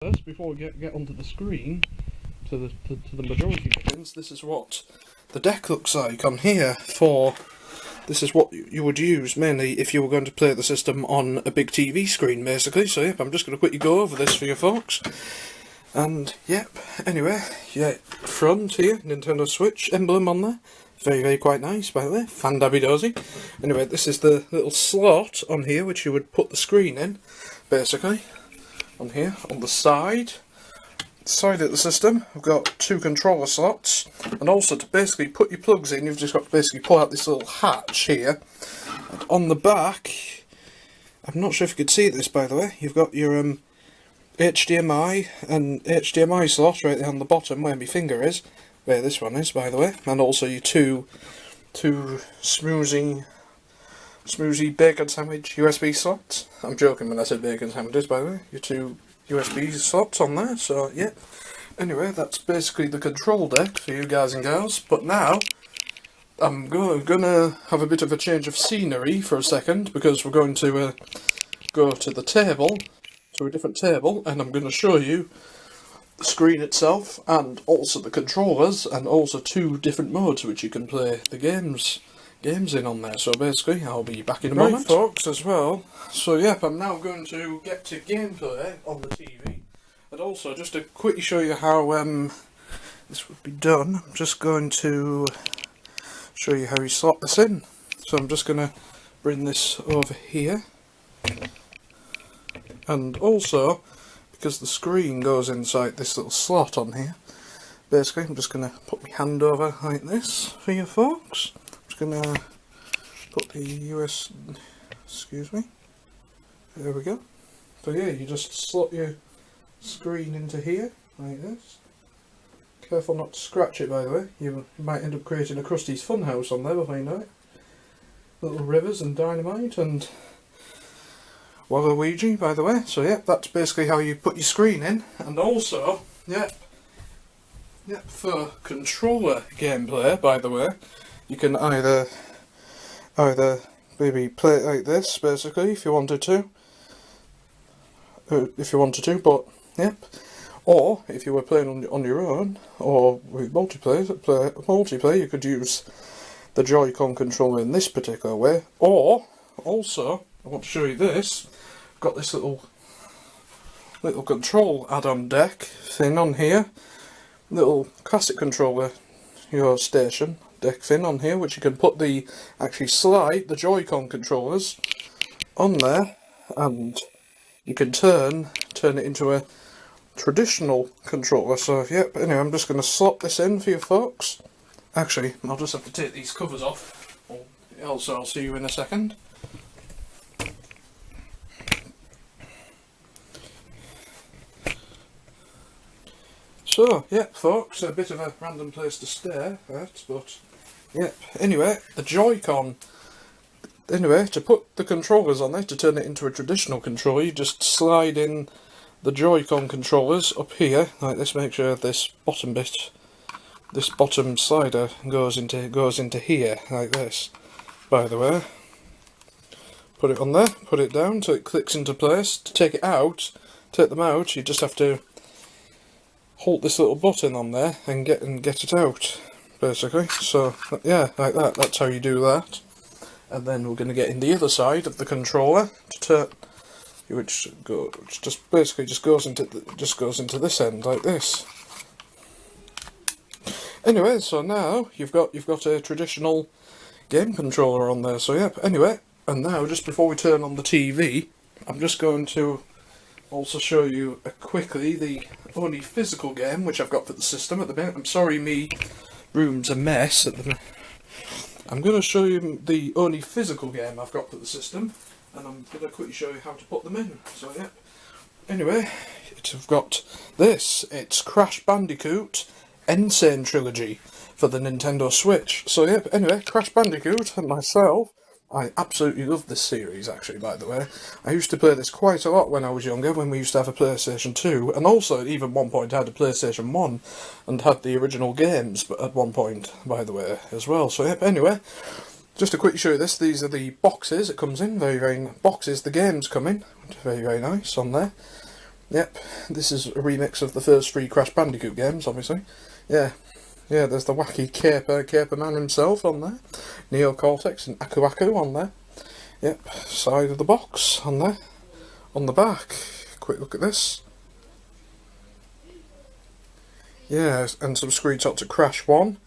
First, before we get onto the screen, to the majority games, this is what the deck looks like on here. This is what you would use mainly if you were going to play the system on a big TV screen, basically. So yep, I'm just going to quickly go over this for you folks. And yep, anyway, yeah, front here, Nintendo Switch emblem on there. Very, very quite nice, by the way. Fan-dabby-dozy. Anyway, this is the little slot on here which you would put the screen in, basically. On here, on the side of the system, I've got two controller slots, and also to basically put your plugs in, you've just got to basically pull out this little hatch here. And on the back, I'm not sure if you could see this, by the way, you've got your HDMI and HDMI slot right there on the bottom where my finger is, where this one is, by the way, and also your two smoozy bacon sandwich USB slots. I'm joking when I said bacon sandwiches, by the way. Your two USB slots on there, so yeah. Anyway, that's basically the control deck for you guys and girls. But now, I'm gonna have a bit of a change of scenery for a second, because we're going to go to the table, to a different table, and I'm going to show you the screen itself, and also the controllers, and also two different modes which you can play the games in on there. So basically, I'll be back in a moment, folks, as well. So yep, I'm now going to get to gameplay on the TV, and also just to quickly show you how this would be done. I'm just going to show you how you slot this in. So I'm just going to bring this over here, and also because the screen goes inside this little slot on here, basically I'm just going to put my hand over like this for you folks. Gonna put the excuse me, there we go. So yeah, you just slot your screen into here like this. Careful not to scratch it, by the way. You might end up creating a Krusty's Funhouse on there before you know it. Little rivers and dynamite and Waluigi, by the way. So yeah, that's basically how you put your screen in. And also, yeah, for controller gameplay, by the way, you can either maybe play it like this, basically, if you wanted to. But yep. Or if you were playing on your own, or with multiplayer, you could use the Joy-Con controller in this particular way. Or also, I want to show you this. I've got this little control add-on deck thing on here. Little classic controller, your station deck thing on here, which you can put actually slide the Joy-Con controllers on there, and you can turn it into a traditional controller. So yep, anyway, I'm just going to slot this in for you folks. Actually, I'll just have to take these covers off, also I'll see you in a second. So, yep folks, a bit of a random place to stare at, but yep. Anyway, the Joy-Con. Anyway, to put the controllers on there, to turn it into a traditional controller, you just slide in the Joy-Con controllers up here, like this. Make sure this bottom bit, this bottom slider goes into here, like this, by the way. Put it on there, put it down so it clicks into place. To take them out, you just have to hold this little button on there and get it out, basically. So yeah, like that. That's how you do that. And then we're going to get in the other side of the controller to turn, which just basically goes into this end like this. Anyway, so now you've got a traditional game controller on there. So yep. Anyway, and now just before we turn on the TV, I'm just going to also show you quickly the only physical game which I've got for the system at the minute. I'm sorry, me room's a mess at the minute. I'm going to show you the only physical game I've got for the system, and I'm going to quickly show you how to put them in. So yeah. Anyway, I've got this. It's Crash Bandicoot N. Sane Trilogy for the Nintendo Switch. So yeah. Anyway, Crash Bandicoot and myself, I absolutely love this series, actually, by the way. I used to play this quite a lot when I was younger, when we used to have a PlayStation 2, and also, even one point, I had a PlayStation 1, and had the original games, but at one point, by the way, as well. So, yep, anyway, just to quickly show you this, these are the boxes it comes in, very, very boxes the games come in, very, very nice on there. Yep, this is a remix of the first 3 Crash Bandicoot games, obviously. Yeah, there's the wacky Caper Man himself on there. Neo Cortex and Aku Aku on there. Yep, side of the box on there. On the back, quick look at this. Yeah, and some screenshots of Crash 1,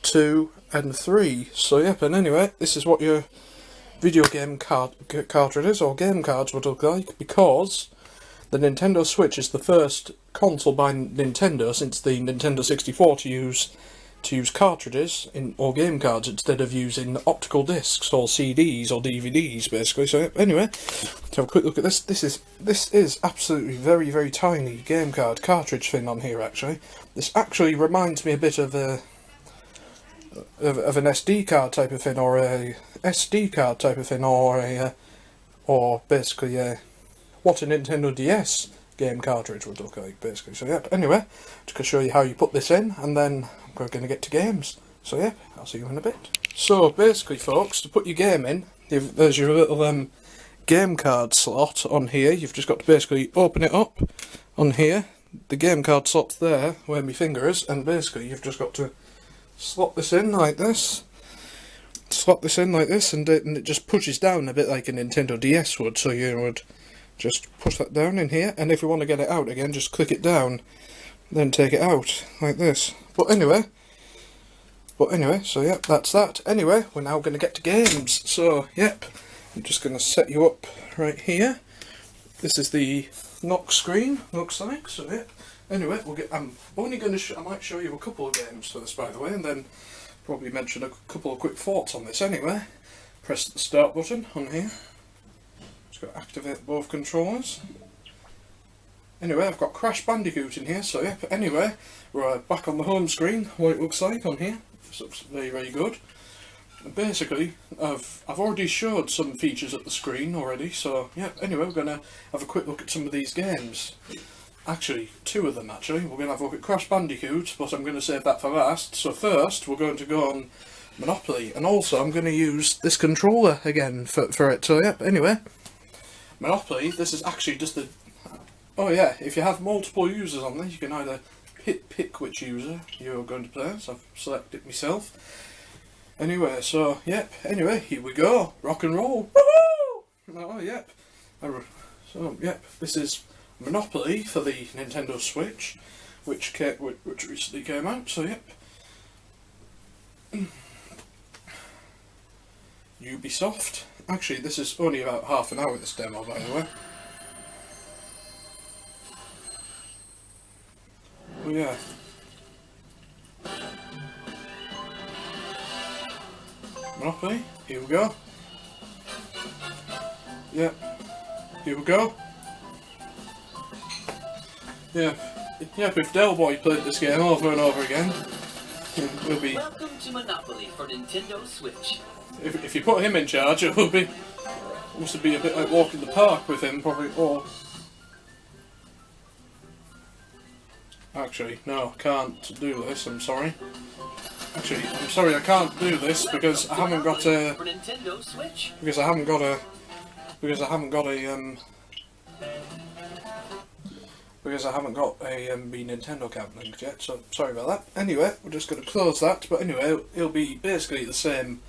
2 and 3. So yep, and anyway, this is what your video game cartridges or game cards would look like, because the Nintendo Switch is the first console by Nintendo since the Nintendo 64 to use cartridges or game cards instead of using optical discs or CDs or DVDs, basically. So anyway, to have a quick look at this. This is absolutely very, very tiny game card cartridge thing on here. Actually, this actually reminds me a bit of an SD card type of thing, or a SD card type of thing, or basically what a Nintendo DS game cartridge would look like, basically. So yep, anyway, just to show you how you put this in, and then we're going to get to games. So yep, I'll see you in a bit. So basically, folks, to put your game in, there's your little game card slot on here. You've just got to basically open it up on here. The game card slot's there, where my finger is, and basically you've just got to slot this in like this. Slot this in like this, and it just pushes down a bit like a Nintendo DS would, so you would just push that down in here, and if you want to get it out again, just click it down, then take it out, like this. But anyway, so yep, that's that. Anyway, we're now going to get to games. So, yep, I'm just going to set you up right here. This is the knock screen, looks like, so yep. Anyway, I'm only going to I might show you a couple of games for this, by the way, and then probably mention a couple of quick thoughts on this anyway. Press the start button on here. Just got to activate both controllers. Anyway, I've got Crash Bandicoot in here, so yep, anyway, we're back on the home screen, what it looks like on here. This looks very, very good. And basically, I've already showed some features at the screen already, so yep, anyway, we're going to have a quick look at some of these games. Actually, 2 of them actually. We're going to have a look at Crash Bandicoot, but I'm going to save that for last. So first, we're going to go on Monopoly, and also I'm going to use this controller again for it, so yep, anyway. Monopoly, this is actually just the... Oh yeah, if you have multiple users on this, you can either pick which user you're going to play, so I've selected myself. Anyway, so, yep, anyway, here we go, rock and roll, woohoo! Oh, yep. So, yep, this is Monopoly for the Nintendo Switch, which recently came out, so yep. Ubisoft. Actually, this is only about half an hour, this demo, by the way. Oh yeah. Monopoly, here we go. Yep, here we go. Yep, if Del Boy played this game over and over again, it'll be... Welcome to Monopoly for Nintendo Switch. If you put him in charge, it will be... must be a bit like walking the park with him, probably, or... Actually, no, can't do this, I'm sorry. Actually, I'm sorry, I can't do this because I haven't got a... Because I haven't got a the Nintendo account linked yet, so sorry about that. Anyway, we're just going to close that, but anyway, it'll be basically the same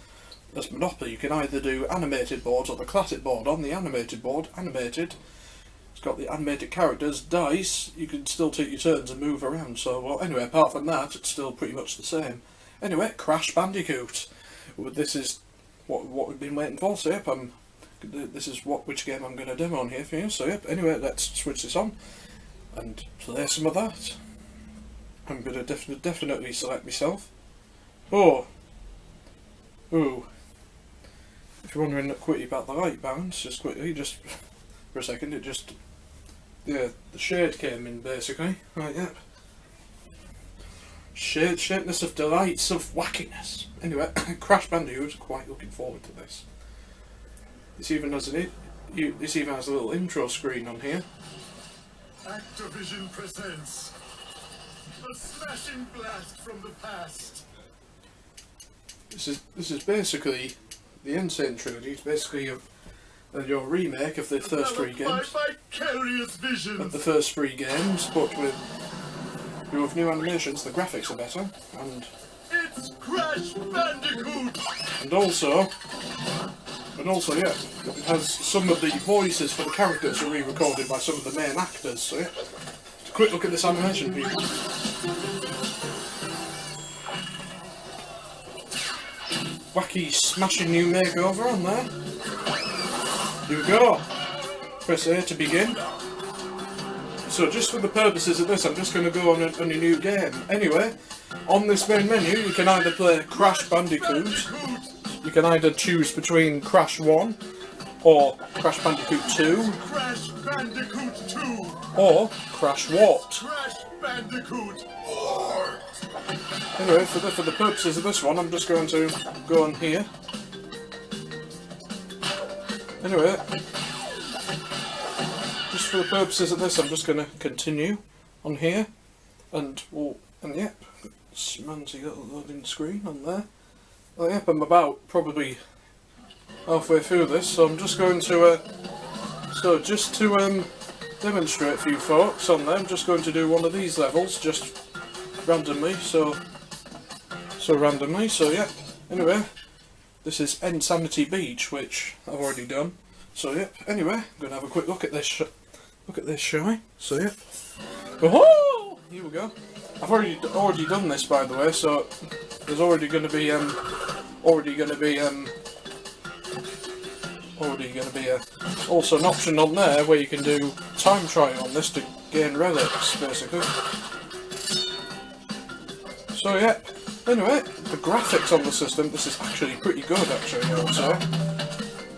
as Monopoly. You can either do animated boards or the classic board. On the animated board, it's got the animated characters, dice, you can still take your turns and move around, so, well, anyway, apart from that, it's still pretty much the same. Anyway, Crash Bandicoot. This is what we've been waiting for, so yep, this is which game I'm going to demo on here for you, so yep, anyway, let's switch this on and play some of that. I'm going to definitely select myself. Oh! Ooh. If you're wondering quickly about the light balance, just quickly, just for a second, it just... Yeah, the shade came in basically. Right, yep. Shapeness of delights of wackiness. Anyway, Crash Bandicoot, quite looking forward to this. This even has a little intro screen on here. Activision presents a smashing blast from the past. This is basically the Insane Trilogy. It's basically a your remake of the first three Develop games. my vicarious Of visions. the first three games, but with new animations, the graphics are better, and It's Crash Bandicoot. also, yeah, it has some of the voices for the characters are re-recorded by some of the main actors. So yeah, a quick look at this animation, people. Wacky smashing new makeover on there. Here we go. Press A to begin. So just for the purposes of this, I'm just going to go on a new game. Anyway, on this main menu, you can either play Crash Bandicoot. You can either choose between Crash 1 or Crash Bandicoot 2 Crash Bandicoot 2. or Crash Warped. Crash Bandicoot. Anyway, for the purposes of this one, I'm just going to go on here. Anyway, just for the purposes of this, I'm just going to continue on here, and yep, smancy little loading screen on there. Oh yep, I'm about probably halfway through this, so I'm just going to just to demonstrate for you folks on there, I'm just going to do one of these levels just randomly. So yeah. Anyway, this is Insanity Beach, which I've already done. So yep. Anyway, I'm gonna have a quick look at this. Shall I? So yep. Oh, here we go. I've already done this, by the way. So there's already going to be also an option on there where you can do time trial on this to gain relics, basically. So yeah, anyway, the graphics on the system, this is actually pretty good, actually, I would say.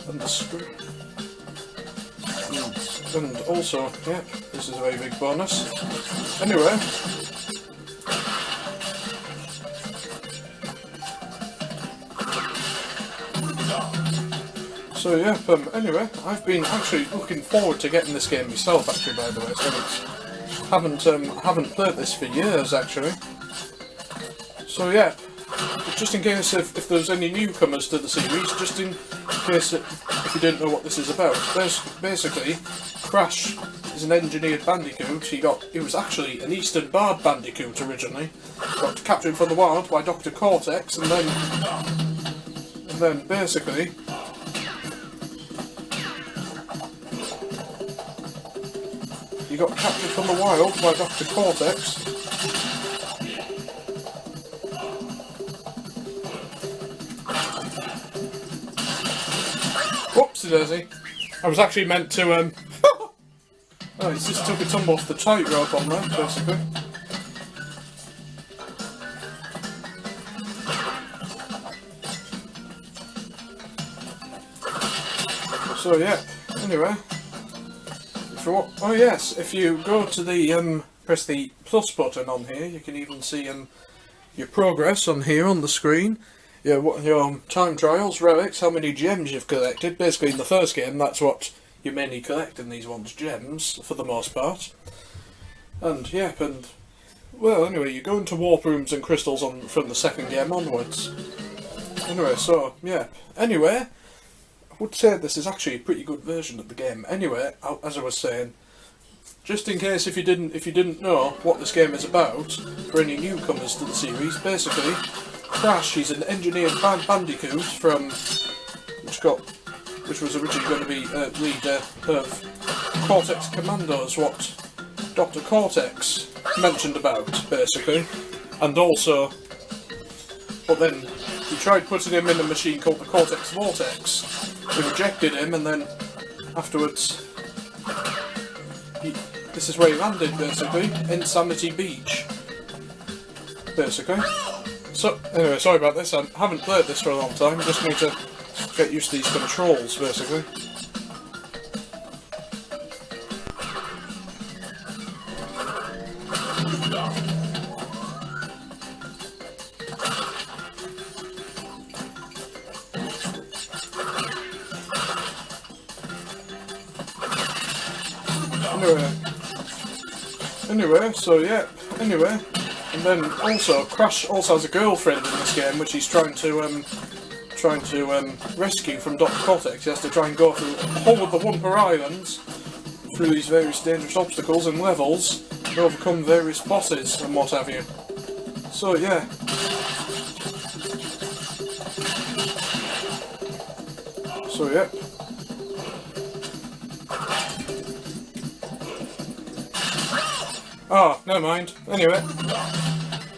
And the screen. And also, yeah, this is a very big bonus. Anyway. So yeah, anyway, I've been actually looking forward to getting this game myself, actually, by the way, so haven't played this for years, actually. So yeah, just in case if there's any newcomers to the series, just in case if you didn't know what this is about, there's basically Crash is an engineered bandicoot. He was actually an Eastern Barred Bandicoot originally, got captured from the wild by Dr. Cortex, and then basically he got captured from the wild by Dr. Cortex. Whoopsie daisy. I was actually meant to, oh, he just took a tumble off the tightrope on there, basically. So, yeah, anyway. Oh yes, if you go to the, press the plus button on here, you can even see, your progress on here on the screen. Your time trials, relics, how many gems you've collected. Basically, in the first game, that's what you mainly collect in these ones, gems, for the most part. And, yep, and... well, anyway, you go into warp rooms and crystals from the second game onwards. Anyway, so, yeah. Anyway, I would say this is actually a pretty good version of the game. Anyway, as I was saying, just in case if you didn't know what this game is about, for any newcomers to the series, basically, Crash, he's an engineered bandicoot from which was originally going to be leader of Cortex Commandos, what Dr. Cortex mentioned about, basically, and also, but then he tried putting him in a machine called the Cortex Vortex. He rejected him, and then afterwards, this is where he landed, basically, Insanity Beach, basically. So, anyway, sorry about this, I haven't played this for a long time, just need to get used to these controls, basically. Anyway, so yeah, anyway. And then also, Crash also has a girlfriend in this game, which he's trying to trying to rescue from Dr. Cortex. He has to try and go through all of the Wumpa Islands, through these various dangerous obstacles and levels, and overcome various bosses and what have you. So yeah. So yeah. Ah, never mind. Anyway,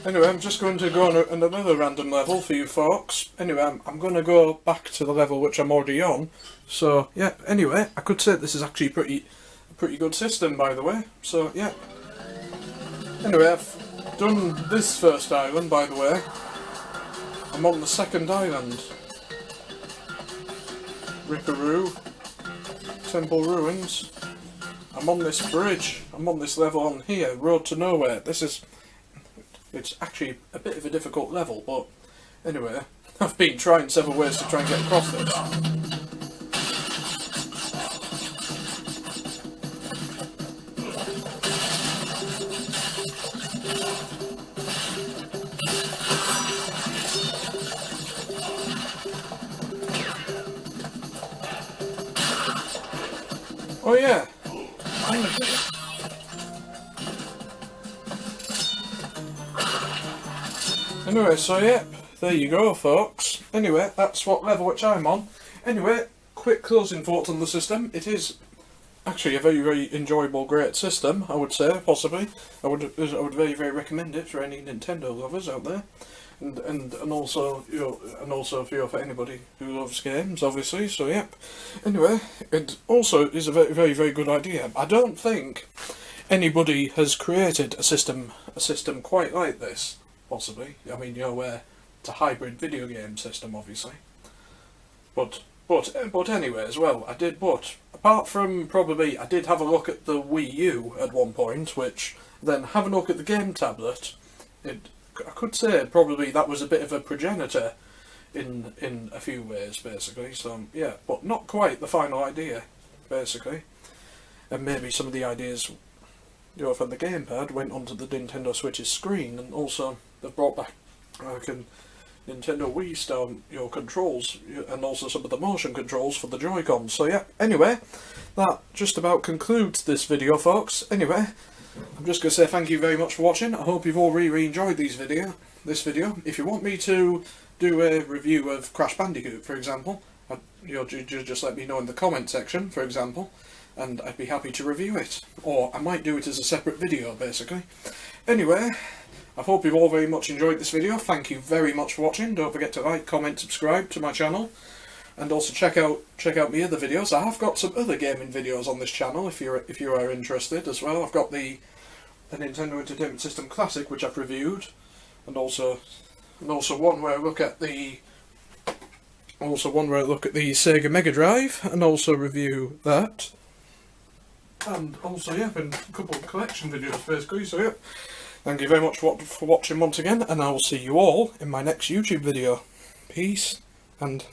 I'm just going to go on another random level for you folks. Anyway, I'm going to go back to the level which I'm already on. So, yeah, anyway, I could say this is actually a pretty good system, by the way. So, yeah. Anyway, I've done this first island, by the way. I'm on the second island. Ripperoo. Temple Ruins. I'm on this bridge. I'm on this level on here, Road to Nowhere. It's actually a bit of a difficult level, but anyway, I've been trying several ways to try and get across this. Oh yeah. Anyway, so yep, there you go folks. Anyway, that's what level which I'm on. Anyway, quick closing thoughts on the system. It is actually a very, very enjoyable, great system, I would say, possibly. I would very, very recommend it for any Nintendo lovers out there. And also, you know, and also for anybody who loves games, obviously, so yep. Anyway, it also is a very, very, very good idea. I don't think anybody has created a system quite like this, possibly. I mean, you know, where it's a hybrid video game system, obviously. But anyway, as well, apart from probably, I did have a look at the Wii U at one point, which then having a look at the game tablet, I could say probably that was a bit of a progenitor in a few ways, basically. So yeah, but not quite the final idea, basically. And maybe some of the ideas, you know, from the gamepad went onto the Nintendo Switch's screen, and also they've brought back Nintendo Wii style, you know, controls, and also some of the motion controls for the Joy-Cons. So yeah, anyway, that just about concludes this video, folks. Anyway, I'm just going to say thank you very much for watching. I hope you've all really enjoyed this video. If you want me to do a review of Crash Bandicoot, for example, you know, just let me know in the comment section, for example, and I'd be happy to review it. Or I might do it as a separate video, basically. Anyway, I hope you've all very much enjoyed this video. Thank you very much for watching. Don't forget to like, comment, subscribe to my channel. And also check out my other videos. I have got some other gaming videos on this channel if you are interested as well. I've got the Nintendo Entertainment System Classic, which I've reviewed, and also one where I look at the Sega Mega Drive and also review that. And also yeah, been a couple of collection videos basically. So yeah, thank you very much for watching once again, and I will see you all in my next YouTube video. Peace and